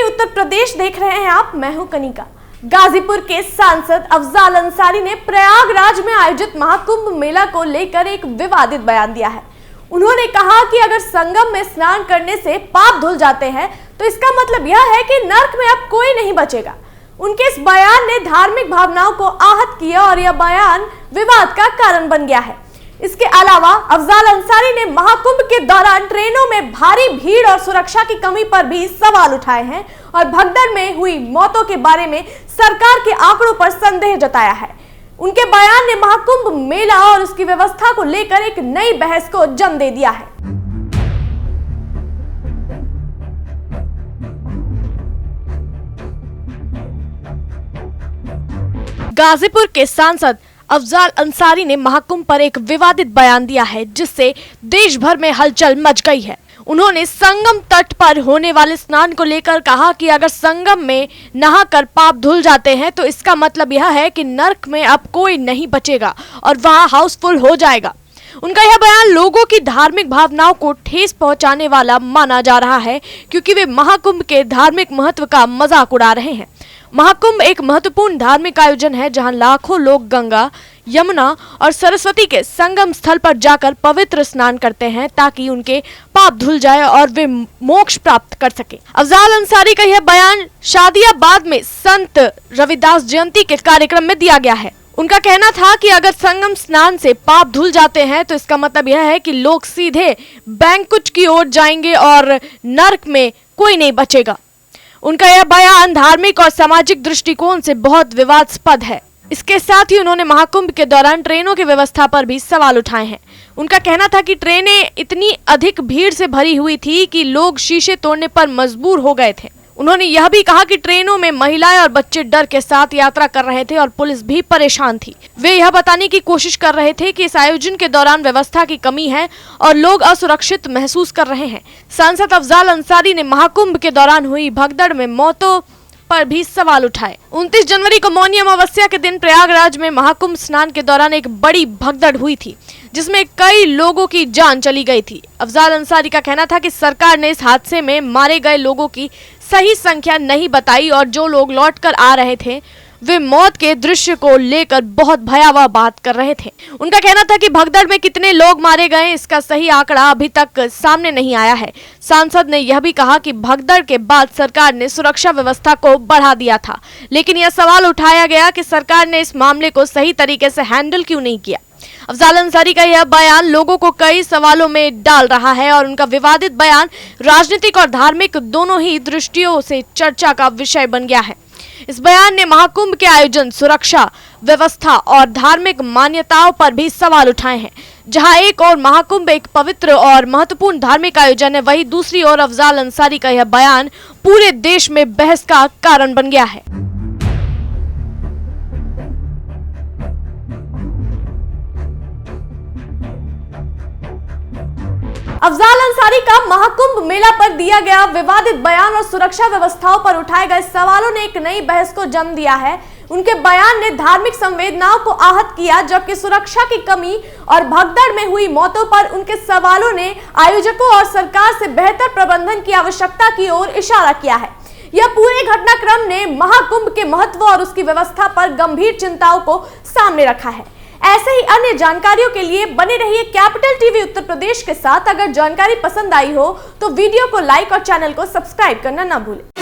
TV Uttar Pradesh देख रहे हैं आप। मैं हूं कनिका। गाजीपुर के सांसद अफजाल अंसारी ने प्रयागराज में आयोजित महाकुंभ मेला को लेकर एक विवादित बयान दिया है। उन्होंने कहा कि अगर संगम में स्नान करने से पाप धुल जाते हैं तो इसका मतलब यह है कि नर्क में अब कोई नहीं बचेगा। उनके इस बयान ने धार्मिक भावनाओं को आहत किया और यह बयान विवाद का कारण बन गया है। इसके अलावा अफजाल अंसारी ने महाकुंभ के दौरान ट्रेनों में भारी भीड़ और सुरक्षा की कमी पर भी सवाल उठाए हैं और भगदड़ में हुई मौतों के बारे में सरकार के आंकड़ों पर संदेह जताया है। उनके बयान ने महाकुंभ मेला और उसकी व्यवस्था को लेकर एक नई बहस को जन्म दे दिया है। गाजीपुर के सांसद अफजाल अंसारी ने महाकुंभ पर एक विवादित बयान दिया है, जिससे देश भर में हलचल मच गई है। उन्होंने संगम तट पर होने वाले स्नान को लेकर कहा कि अगर संगम में नहाकर पाप धुल जाते हैं तो इसका मतलब यह है कि नर्क में अब कोई नहीं बचेगा और वहां हाउसफुल हो जाएगा। उनका यह बयान लोगों की धार्मिक भावनाओं को ठेस पहुंचाने वाला माना जा रहा है, क्योंकि वे महाकुंभ के धार्मिक महत्व का मजाक उड़ा रहे हैं। महाकुंभ एक महत्वपूर्ण धार्मिक आयोजन है जहां लाखों लोग गंगा, यमुना और सरस्वती के संगम स्थल पर जाकर पवित्र स्नान करते हैं ताकि उनके पाप धुल जाए और वे मोक्ष प्राप्त कर सके। अफजाल अंसारी का यह बयान शादियाबाद में संत रविदास जयंती के कार्यक्रम में दिया गया है। उनका कहना था कि अगर संगम स्नान से पाप धुल जाते हैं तो इसका मतलब यह है कि लोग सीधे बैंकुट की ओर जाएंगे और नर्क में कोई नहीं बचेगा। उनका यह बयान धार्मिक और सामाजिक दृष्टिकोण से बहुत विवादास्पद है। इसके साथ ही उन्होंने महाकुंभ के दौरान ट्रेनों की व्यवस्था पर भी सवाल उठाए हैं। उनका कहना था कि ट्रेनें इतनी अधिक भीड़ से भरी हुई थी कि लोग शीशे तोड़ने पर मजबूर हो गए थे। उन्होंने यह भी कहा कि ट्रेनों में महिलाएं और बच्चे डर के साथ यात्रा कर रहे थे और पुलिस भी परेशान थी। वे यह बताने की कोशिश कर रहे थे कि इस आयोजन के दौरान व्यवस्था की कमी है और लोग असुरक्षित महसूस कर रहे हैं। सांसद अफजाल अंसारी ने महाकुंभ के दौरान हुई भगदड़ में मौतों पर भी सवाल उठाए। 29 जनवरी को मौनी अमावस्या के दिन प्रयागराज में महाकुंभ स्नान के दौरान एक बड़ी भगदड़ हुई थी, जिसमें कई लोगों की जान चली गई थी। अफजाल अंसारी का कहना था कि सरकार ने इस हादसे में मारे गए लोगों की सही संख्या नहीं बताई और जो लोग लौटकर आ रहे थे वे मौत के दृश्य को लेकर बहुत भयावह बात कर रहे थे। उनका कहना था कि भगदड़ में कितने लोग मारे गए इसका सही आंकड़ा अभी तक सामने नहीं आया है। सांसद ने यह भी कहा कि भगदड़ के बाद सरकार ने सुरक्षा व्यवस्था को बढ़ा दिया था, लेकिन यह सवाल उठाया गया कि सरकार ने इस मामले को सही तरीके से हैंडल क्यों नहीं किया। अफजाल अंसारी का यह बयान लोगों को कई सवालों में डाल रहा है और उनका विवादित बयान राजनीतिक और धार्मिक दोनों ही दृष्टियों से चर्चा का विषय बन गया है। इस बयान ने महाकुंभ के आयोजन, सुरक्षा व्यवस्था और धार्मिक मान्यताओं पर भी सवाल उठाए हैं। जहां एक और महाकुंभ एक पवित्र और महत्वपूर्ण धार्मिक आयोजन है, वहीं दूसरी ओर अफजाल अंसारी का यह बयान पूरे देश में बहस का कारण बन गया है। अफजाल अंसारी का महाकुंभ मेला पर दिया गया विवादित बयान और सुरक्षा व्यवस्थाओं पर उठाए गए सवालों ने एक नई बहस को जन्म दिया है। उनके बयान ने धार्मिक संवेदनाओं को आहत किया, जबकि सुरक्षा की कमी और भगदड़ में हुई मौतों पर उनके सवालों ने आयोजकों और सरकार से बेहतर प्रबंधन की आवश्यकता की ओर इशारा किया है। यह पूरे घटनाक्रम ने महाकुंभ के महत्व और उसकी व्यवस्था पर गंभीर चिंताओं को सामने रखा है। ऐसे ही अन्य जानकारियों के लिए बने रहिए कैपिटल टीवी उत्तर प्रदेश के साथ। अगर जानकारी पसंद आई हो तो वीडियो को लाइक और चैनल को सब्सक्राइब करना ना भूलें।